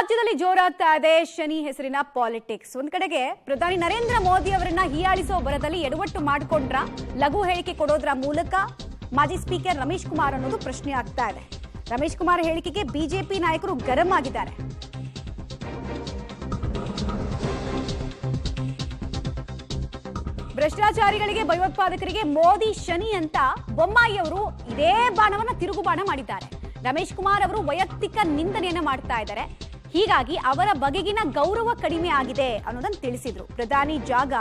ರಾಜ್ಯದಲ್ಲಿ ಜೋರಾಗ್ತಾ ಇದೆ ಶನಿ ಹೆಸರಿನ ಪಾಲಿಟಿಕ್ಸ್. ಒಂದ್ ಕಡೆಗೆ ಪ್ರಧಾನಿ ನರೇಂದ್ರ ಮೋದಿ ಅವರನ್ನ ಹೀಯಾಳಿಸೋ ಬರದಲ್ಲಿ ಎಡವಟ್ಟು ಮಾಡಿಕೊಂಡ್ರ, ಲಘು ಹೇಳಿಕೆ ಕೊಡೋದ್ರ ಮೂಲಕ ಮಾಜಿ ಸ್ಪೀಕರ್ ರಮೇಶ್ ಕುಮಾರ್ ಅನ್ನೋದು ಪ್ರಶ್ನೆ ಆಗ್ತಾ ಇದೆ. ರಮೇಶ್ ಕುಮಾರ್ ಹೇಳಿಕೆಗೆ ಬಿಜೆಪಿ ನಾಯಕರು ಗರಂ ಆಗಿದ್ದಾರೆ. ಭ್ರಷ್ಟಾಚಾರಿಗಳಿಗೆ, ಭಯೋತ್ಪಾದಕರಿಗೆ ಮೋದಿ ಶನಿ ಅಂತ ಬೊಮ್ಮಾಯಿ ಅವರು ಇದೇ ಬಾಣವನ್ನ ತಿರುಗುಬಾಣ ಮಾಡಿದ್ದಾರೆ. ರಮೇಶ್ ಕುಮಾರ್ ಅವರು ವೈಯಕ್ತಿಕ ನಿಂದನೆಯನ್ನ ಮಾಡ್ತಾ ಇದ್ದಾರೆ. ಹೀಗಾಗಿ ಅವರ ಬಗೆಗಿನ ಗೌರವ ಕಡಿಮೆ ಆಗಿದೆ ಅನ್ನೋದನ್ನ ತಿಳಿಸಿದ್ರು. ಪ್ರಧಾನಿ ಜಾಗ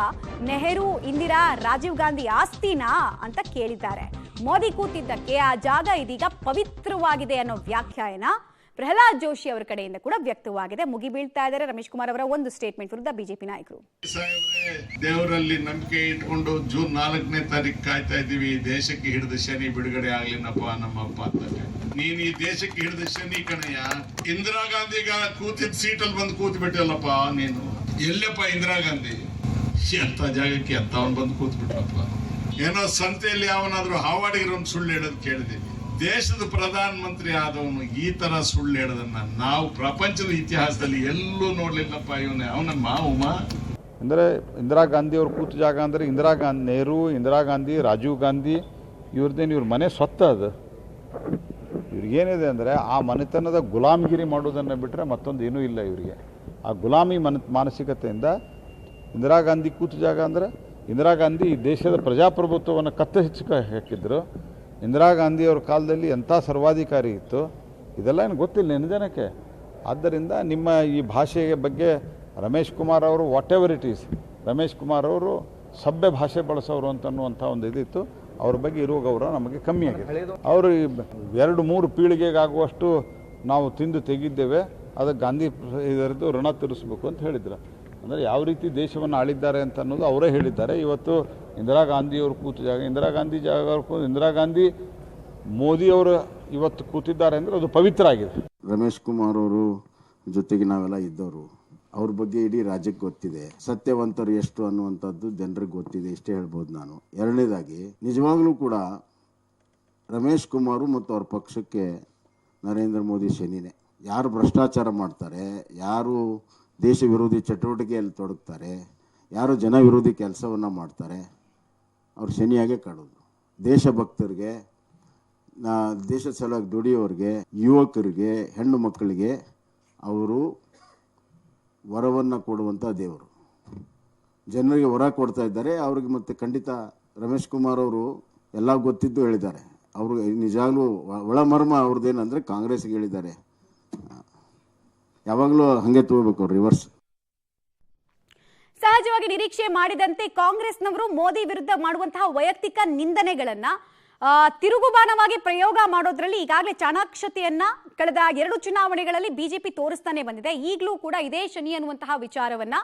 ನೆಹರು, ಇಂದಿರಾ, ರಾಜೀವ್ ಗಾಂಧಿ ಆಸ್ತಿನಾ ಅಂತ ಕೇಳಿದ್ದಾರೆ. ಮೋದಿ ಕೂತಿದ್ದಕ್ಕೆ ಆ ಜಾಗ ಇದೀಗ ಪವಿತ್ರವಾಗಿದೆ ಅನ್ನೋ ವ್ಯಾಖ್ಯಾನ ಪ್ರಹ್ಲಾದ್ ಜೋಶಿ ಅವರ ಕಡೆಯಿಂದ ಕೂಡ ವ್ಯಕ್ತವಾಗಿದೆ. ಮುಗಿಬೀಳ್ತಾ ಇದ್ದಾರೆ ರಮೇಶ್ ಕುಮಾರ್ ಅವರ ಒಂದು ಸ್ಟೇಟ್ಮೆಂಟ್ ವಿರುದ್ಧ ಬಿಜೆಪಿ ನಾಯಕರು. ದೇವರಲ್ಲಿ ನಂಬಿಕೆ ಇಟ್ಕೊಂಡು ಜೂನ್ 4ನೇ ತಾರೀಕು ಕಾಯ್ತಾ ಇದ್ದೀವಿ. ದೇಶಕ್ಕೆ ಹಿಡಿದ ಶನಿ ಬಿಡುಗಡೆ ಆಗ್ಲಿನಪ್ಪ ನಮ್ಮಪ್ಪ ಅಂತಾರೆ. ನೀನ್ ಈ ದೇಶಕ್ಕೆ ಹಿಡಿದ ಶನಿ ಕಣಯ್ಯ. ಇಂದಿರಾ ಗಾಂಧಿಗ ಕೂತಿದ್ ಸೀಟಲ್ಲಿ ಬಂದು ಕೂತ್ ಬಿಟ್ಟಲ್ಲಪ್ಪ ನೀನು. ಎಲ್ಲಪ್ಪ ಇಂದಿರಾ ಗಾಂಧಿ? ಅಂತ ಜಾಗಕ್ಕೆ ಅಂತ ಅವನ್ ಬಂದು ಕೂತ್ ಬಿಟ್ರಪ್ಪ. ಏನೋ ಸಂತೆಯಲ್ಲಿ ಅವನಾದ್ರೂ ಹಾವಾಡಿಗರೊಂದು ಸುಳ್ಳು ಹೇಳೋದು ಕೇಳಿದೀವಿ. ದೇಶದ ಪ್ರಧಾನ ಮಂತ್ರಿ ಆದವನು ಈ ತರ ಸುಳ್ಳು ಹೇಳೋದನ್ನ ನಾವು ಪ್ರಪಂಚದ ಇತಿಹಾಸದಲ್ಲಿ ಎಲ್ಲೂ ನೋಡ್ಲಿಲ್ಲಪ್ಪ. ಅವನ ಮಾವುಮ ಅಂದರೆ ಇಂದಿರಾ ಗಾಂಧಿ ಅವ್ರು ಕೂತು ಜಾಗ ಅಂದರೆ ಇಂದಿರಾ ಗಾಂಧಿ, ನೆಹರು, ಇಂದಿರಾ ಗಾಂಧಿ, ರಾಜೀವ್ ಗಾಂಧಿ ಇವ್ರದ್ದೇನು ಇವ್ರ ಮನೆ ಸ್ವತ್ತ ಅದು. ಇವ್ರಿಗೇನಿದೆ ಅಂದರೆ ಆ ಮನೆತನದ ಗುಲಾಮಗಿರಿ ಮಾಡೋದನ್ನು ಬಿಟ್ಟರೆ ಮತ್ತೊಂದು ಏನೂ ಇಲ್ಲ ಇವರಿಗೆ. ಆ ಗುಲಾಮಿ ಮಾನಸಿಕತೆಯಿಂದ ಇಂದಿರಾ ಗಾಂಧಿ ಕೂತು ಜಾಗ ಅಂದರೆ ಇಂದಿರಾ ಗಾಂಧಿ ಈ ದೇಶದ ಪ್ರಜಾಪ್ರಭುತ್ವವನ್ನು ಹಾಕಿದ್ರು. ಇಂದಿರಾ ಗಾಂಧಿಯವ್ರ ಕಾಲದಲ್ಲಿ ಎಂಥ ಸರ್ವಾಧಿಕಾರಿ ಇತ್ತು ಇದೆಲ್ಲ ಏನು ಗೊತ್ತಿಲ್ಲ ನಿನ್ನ ಜನಕ್ಕೆ. ಆದ್ದರಿಂದ ನಿಮ್ಮ ಈ ಭಾಷೆಯ ಬಗ್ಗೆ ರಮೇಶ್ ಕುಮಾರ್ ಅವರು what ever it is, Ramesh Kumar ಅವರು ಸಭ್ಯ ಭಾಷೆ ಬಳಸೋರು ಅಂತನ್ನುವಂಥ ಒಂದು ಇದಿತ್ತು. ಅವ್ರ ಬಗ್ಗೆ ಇರುವ ಗೌರವ ನಮಗೆ ಕಮ್ಮಿ ಆಗಿದೆ. ಅವರು 2-3 ಪೀಳಿಗೆಗಾಗುವಷ್ಟು ನಾವು ತಿಂದು ತೆಗಿದ್ದೇವೆ, ಅದಕ್ಕೆ ಗಾಂಧಿ ಇದರದ್ದು ಋಣ ತೀರಿಸಬೇಕು ಅಂತ ಹೇಳಿದ್ರು. ಅಂದರೆ ಯಾವ ರೀತಿ ದೇಶವನ್ನು ಆಳಿದ್ದಾರೆ ಅಂತ ಅನ್ನೋದು ಅವರೇ ಹೇಳಿದ್ದಾರೆ. ಇವತ್ತು ಇಂದಿರಾ ಗಾಂಧಿಯವರು ಕೂತು ಜಾಗ, ಇಂದಿರಾ ಗಾಂಧಿ ಮೋದಿಯವರು ಇವತ್ತು ಕೂತಿದ್ದಾರೆ ಅಂದರೆ ಅದು ಪವಿತ್ರ ಆಗಿದೆ. ರಮೇಶ್ ಕುಮಾರ್ ಅವರು ಜೊತೆಗೆ ನಾವೆಲ್ಲ ಇದ್ದವರು, ಅವ್ರ ಬಗ್ಗೆ ಇಡೀ ರಾಜ್ಯಕ್ಕೆ ಗೊತ್ತಿದೆ. ಸತ್ಯವಂತರು ಎಷ್ಟು ಅನ್ನುವಂಥದ್ದು ಜನರಿಗೆ ಗೊತ್ತಿದೆ, ಇಷ್ಟೇ ಹೇಳ್ಬೋದು ನಾನು. ಎರಡನೇದಾಗಿ ನಿಜವಾಗ್ಲೂ ಕೂಡ ರಮೇಶ್ ಕುಮಾರು ಮತ್ತು ಅವ್ರ ಪಕ್ಷಕ್ಕೆ ನರೇಂದ್ರ ಮೋದಿ ಶನಿನೇ. ಯಾರು ಭ್ರಷ್ಟಾಚಾರ ಮಾಡ್ತಾರೆ, ಯಾರು ದೇಶ ವಿರೋಧಿ ಚಟುವಟಿಕೆಯಲ್ಲಿ ತೊಡಗ್ತಾರೆ, ಯಾರು ಜನ ವಿರೋಧಿ ಕೆಲಸವನ್ನು ಮಾಡ್ತಾರೆ, ಅವ್ರು ಶನಿಯಾಗೆ ಕಾಡೋದು. ದೇಶಭಕ್ತರಿಗೆ, ದೇಶದ ಸಲುವಾಗಿ ದುಡಿಯೋರಿಗೆ, ಯುವಕರಿಗೆ, ಹೆಣ್ಣು ಮಕ್ಕಳಿಗೆ ಅವರು ವರವನ್ನು ಕೊಡುವಂಥ ದೇವರು. ಜನರಿಗೆ ವರ ಕೊಡ್ತಾ ಇದ್ದಾರೆ. ಅವ್ರಿಗೆ ಮತ್ತೆ ಖಂಡಿತ ರಮೇಶ್ ಕುಮಾರ್ ಅವರು ಎಲ್ಲ ಗೊತ್ತಿದ್ದು ಹೇಳಿದ್ದಾರೆ. ಅವರು ನಿಜಾಗ್ಲೂ ಒಳಮರ್ಮ ಅವ್ರದ್ದೇನಂದರೆ ಕಾಂಗ್ರೆಸ್ಗೆ ಹೇಳಿದ್ದಾರೆ. ಯಾವಾಗಲೂ ಹಾಗೆ ತಗೋಬೇಕು ಅವ್ರು ರಿವರ್ಸ್. ಸಹಜವಾಗಿ ನಿರೀಕ್ಷೆ ಮಾಡಿದಂತೆ ಕಾಂಗ್ರೆಸ್ನವರು ಮೋದಿ ವಿರುದ್ಧ ಮಾಡುವಂತಹ ವೈಯಕ್ತಿಕ ನಿಂದನೆಗಳನ್ನ ತಿರುಗುಬಾಣವಾಗಿ ಪ್ರಯೋಗ ಮಾಡೋದ್ರಲ್ಲಿ ಈಗಾಗಲೇ ಚಾಣಾಕ್ಷತೆಯನ್ನ ಕಳೆದ 2 ಚುನಾವಣೆಗಳಲ್ಲಿ ಬಿಜೆಪಿ ತೋರಿಸ್ತಾನೆ ಬಂದಿದೆ. ಈಗಲೂ ಕೂಡ ಇದೇ ಶನಿ ಅನ್ನುವಂತಹ ವಿಚಾರವನ್ನ